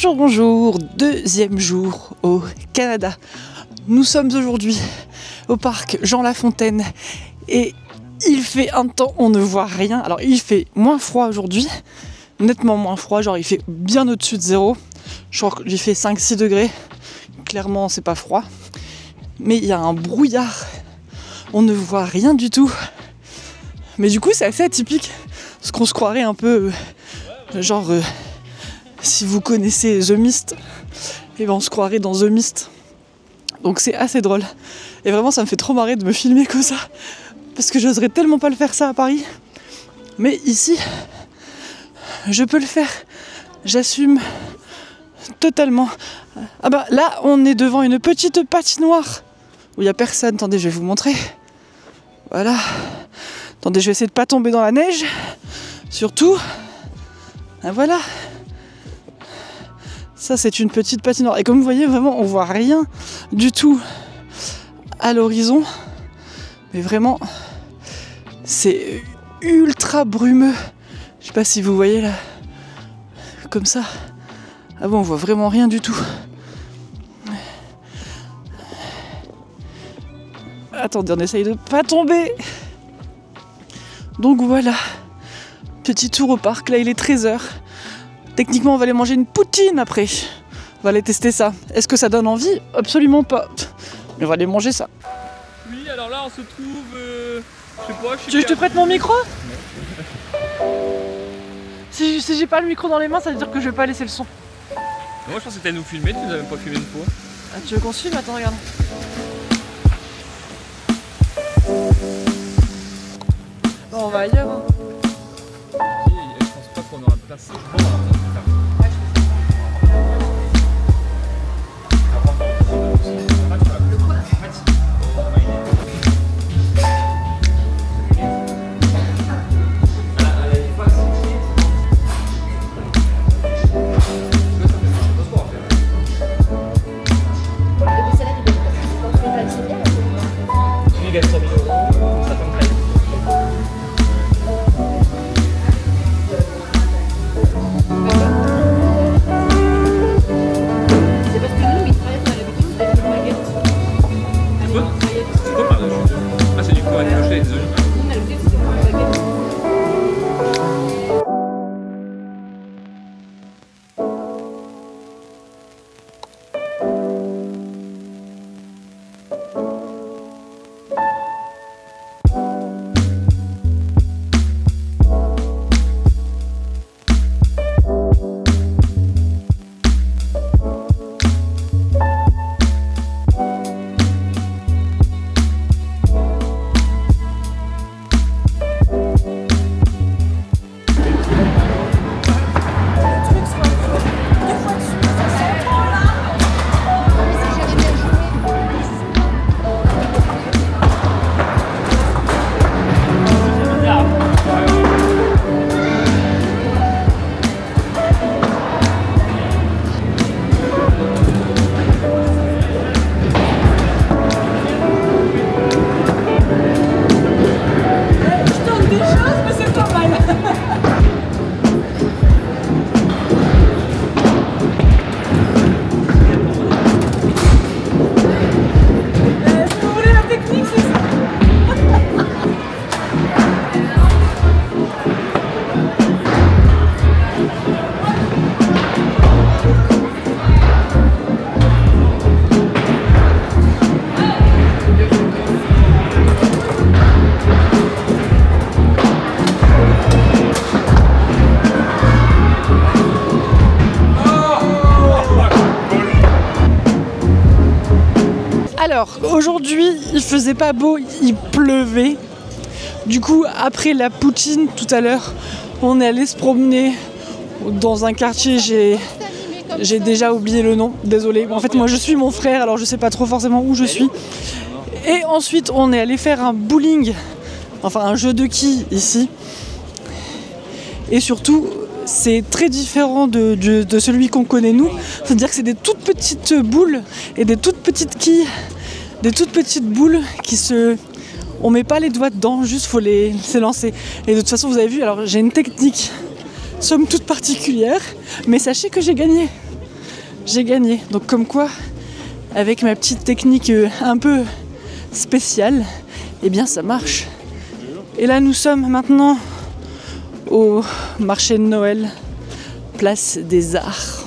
Bonjour, bonjour, deuxième jour au Canada. Nous sommes aujourd'hui au parc Jean Lafontaine et il fait un temps, on ne voit rien. Alors il fait moins froid aujourd'hui, nettement moins froid, genre il fait bien au-dessus de zéro. Je crois qu'il fait 5-6 degrés, clairement c'est pas froid. Mais il y a un brouillard, on ne voit rien du tout. Mais du coup c'est assez atypique, parce qu'on se croirait un peu genre... si vous connaissez The Mist, et ben on se croirait dans The Mist. Donc c'est assez drôle. Et vraiment ça me fait trop marrer de me filmer comme ça. Parce que j'oserais tellement pas le faire ça à Paris. Mais ici, je peux le faire. J'assume totalement. Ah bah là on est devant une petite patinoire où il n'y a personne. Attendez, je vais vous montrer. Voilà. Attendez, je vais essayer de pas tomber dans la neige. Surtout. Ah, voilà. Ça c'est une petite patinoire. Et comme vous voyez, vraiment on voit rien du tout à l'horizon. Mais vraiment, c'est ultra brumeux. Je sais pas si vous voyez là. Comme ça. Ah bon, on voit vraiment rien du tout. Attendez, on essaye de pas tomber. Donc voilà. Petit tour au parc. Là il est 13h. Techniquement, on va aller manger une poutine après. On va aller tester ça. Est-ce que ça donne envie? Absolument pas. Mais on va aller manger ça. Oui, alors là, on se trouve... je sais pas, Tu veux que je te prête mon micro? Si j'ai pas le micro dans les mains, ça veut dire que je vais pas laisser le son. Moi, je pensais que t'allais nous filmer, tu nous as même pas filmé une fois. Ah, tu veux qu'on se filme? Attends, regarde. Bon, on va ailleurs. Hein. Je pense pas qu'on aura placé. Alors, aujourd'hui, il faisait pas beau, il pleuvait. Du coup, après la poutine, tout à l'heure, on est allé se promener dans un quartier, j'ai déjà oublié le nom, désolé. En fait, moi, je suis mon frère, alors je sais pas trop forcément où je suis. Et ensuite, on est allé faire un bowling, enfin un jeu de quilles ici. Et surtout, c'est très différent de celui qu'on connaît nous. C'est-à-dire que c'est des toutes petites boules et des toutes petites quilles, des toutes petites boules qui se... On met pas les doigts dedans, juste faut les lancer. Et de toute façon, vous avez vu, alors j'ai une technique somme toute particulière, mais sachez que j'ai gagné. j'ai gagné. Donc comme quoi, avec ma petite technique un peu spéciale, eh bien ça marche. Et là nous sommes maintenant au marché de Noël, place des Arts.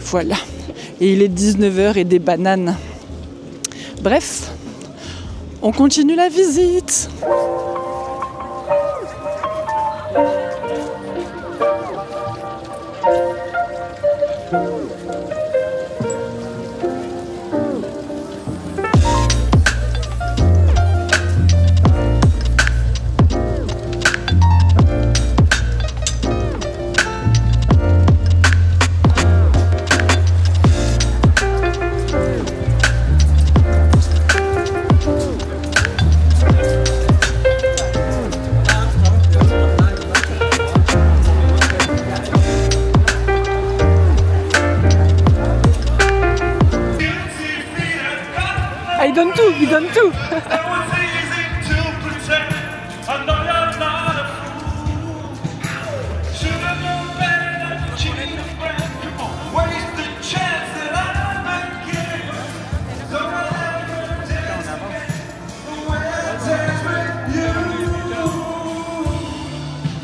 Voilà. Et il est 19h et des bananes. Bref, on continue la visite. Il donne tout.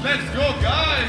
Let's go, guys!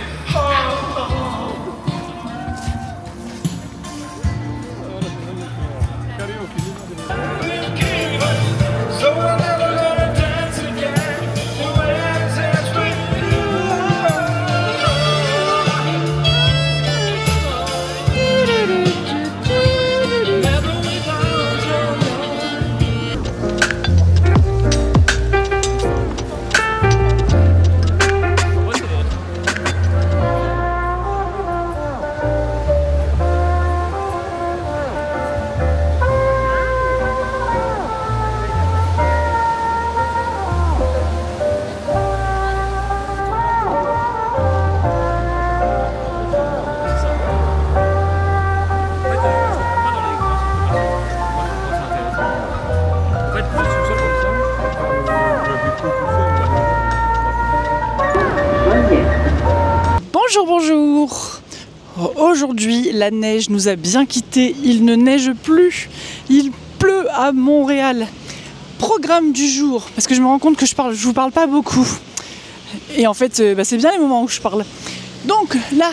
Bonjour, bonjour. Aujourd'hui, la neige nous a bien quittés. Il ne neige plus. Il pleut à Montréal. Programme du jour, parce que je me rends compte que je vous parle pas beaucoup. Et en fait, c'est bien les moments où je parle. Donc là,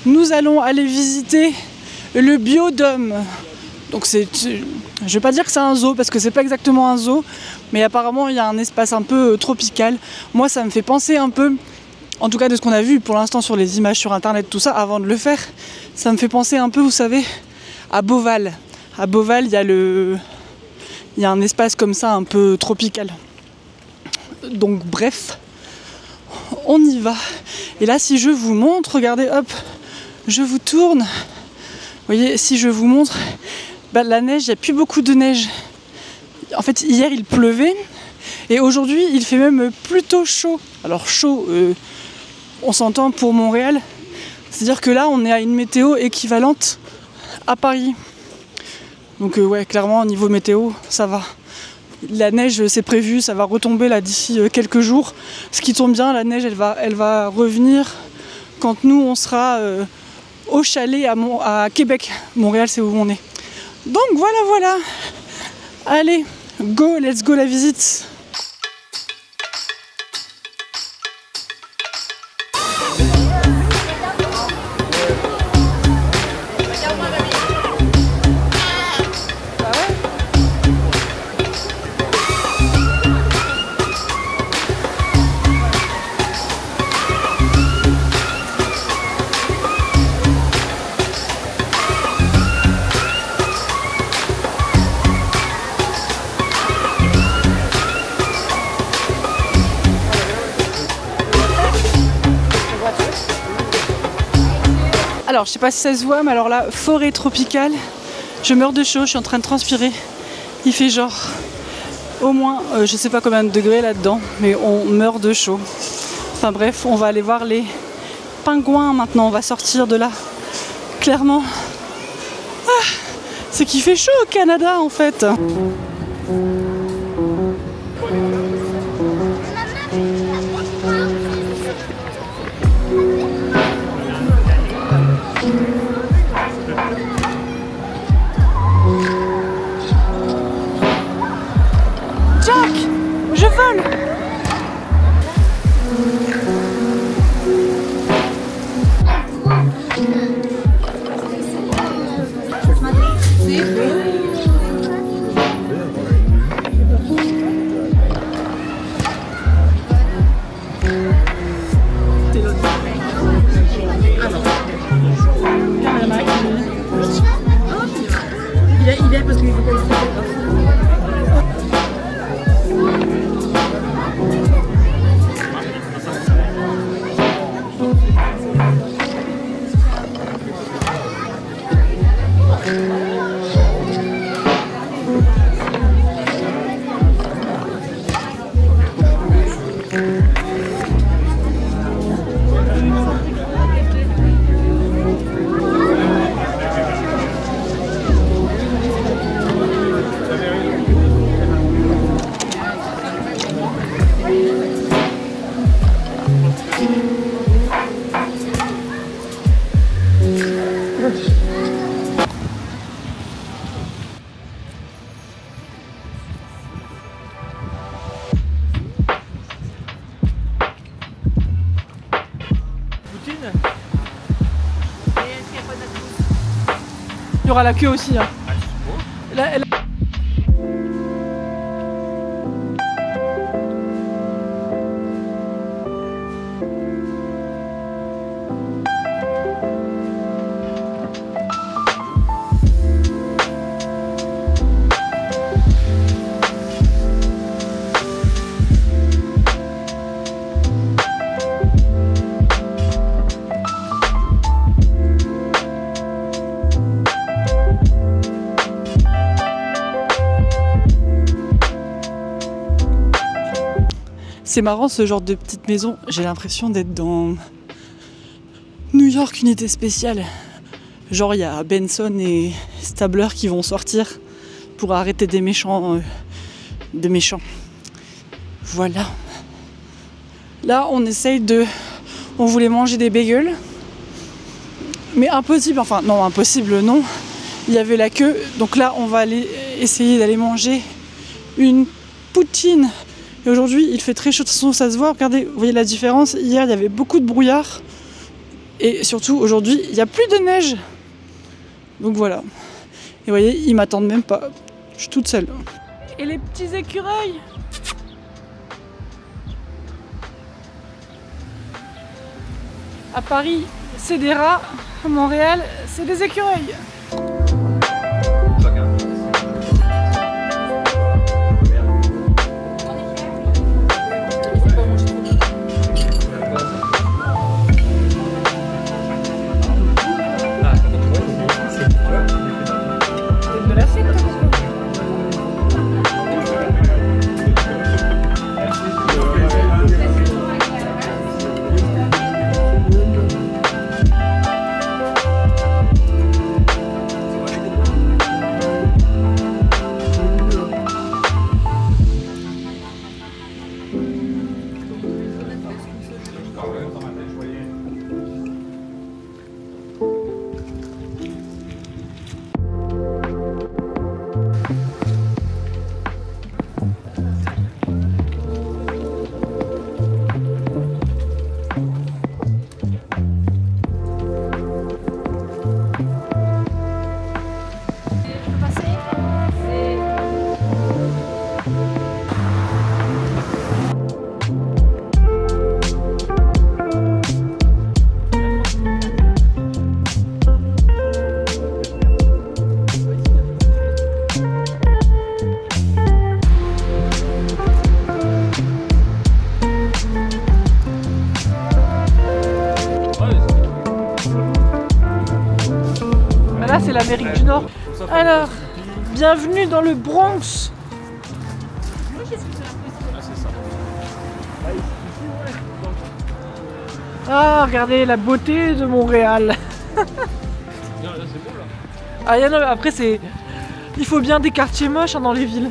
nous allons aller visiter le Biodôme. Donc je vais pas dire que c'est un zoo, parce que c'est pas exactement un zoo, mais apparemment il y a un espace un peu tropical. Moi, ça me fait penser un peu, en tout cas de ce qu'on a vu pour l'instant sur les images sur internet, tout ça, avant de le faire, ça me fait penser un peu, vous savez, à Beauval. À Beauval, il y a un espace comme ça un peu tropical. Donc bref, on y va. Et là, si je vous montre, regardez, hop, je vous tourne. Vous voyez, si je vous montre, la neige, il n'y a plus beaucoup de neige. En fait, hier, il pleuvait. Et aujourd'hui, il fait même plutôt chaud. Alors chaud, on s'entend pour Montréal. C'est-à-dire que là, on est à une météo équivalente à Paris. Donc ouais, clairement, au niveau météo, ça va. La neige, c'est prévu, ça va retomber là d'ici quelques jours. Ce qui tombe bien, la neige, elle va revenir quand nous, on sera au chalet à Québec. Montréal, c'est où on est. Donc voilà. Allez, let's go la visite. Alors, je sais pas si ça se voit, mais alors là, forêt tropicale, je meurs de chaud, je suis en train de transpirer. Il fait genre au moins, je sais pas combien de degrés là-dedans, mais on meurt de chaud. Enfin bref, on va aller voir les pingouins maintenant, on va sortir de là. Clairement, c'est qu'il fait chaud au Canada en fait. une. Il y aura la queue aussi. Hein. Ah, c'est beau. C'est marrant ce genre de petite maison, j'ai l'impression d'être dans New York unité spéciale. Genre il y a Benson et Stabler qui vont sortir pour arrêter des méchants. Voilà. Là on essaye de... On voulait manger des bagels. Mais impossible, enfin non impossible non. Il y avait la queue, donc là on va aller essayer d'aller manger une poutine. Et aujourd'hui, il fait très chaud, de toute façon, ça se voit. Regardez, vous voyez la différence. Hier, il y avait beaucoup de brouillard. Et surtout, aujourd'hui, il n'y a plus de neige. Donc voilà. Et vous voyez, ils m'attendent même pas. Je suis toute seule. Et les petits écureuils. À Paris, c'est des rats. À Montréal, c'est des écureuils. Là, c'est l'Amérique du Nord. Alors, bienvenue dans le Bronx. Ah, regardez la beauté de Montréal. Ah, non, après, c'est... Il faut bien des quartiers moches hein, dans les villes.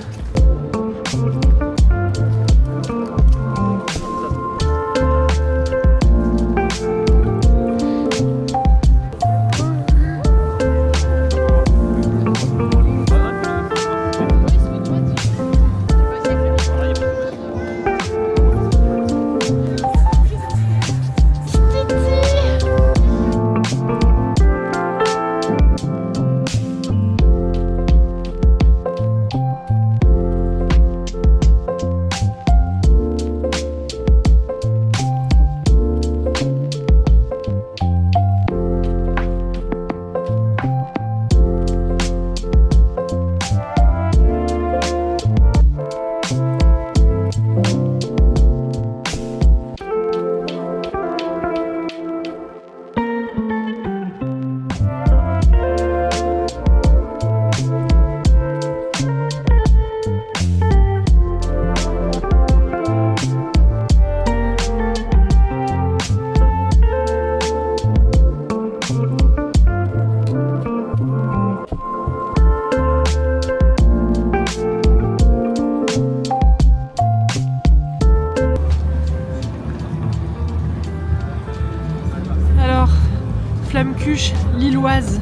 Flamme-cuche lilloise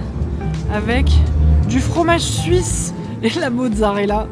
avec du fromage suisse et la mozzarella.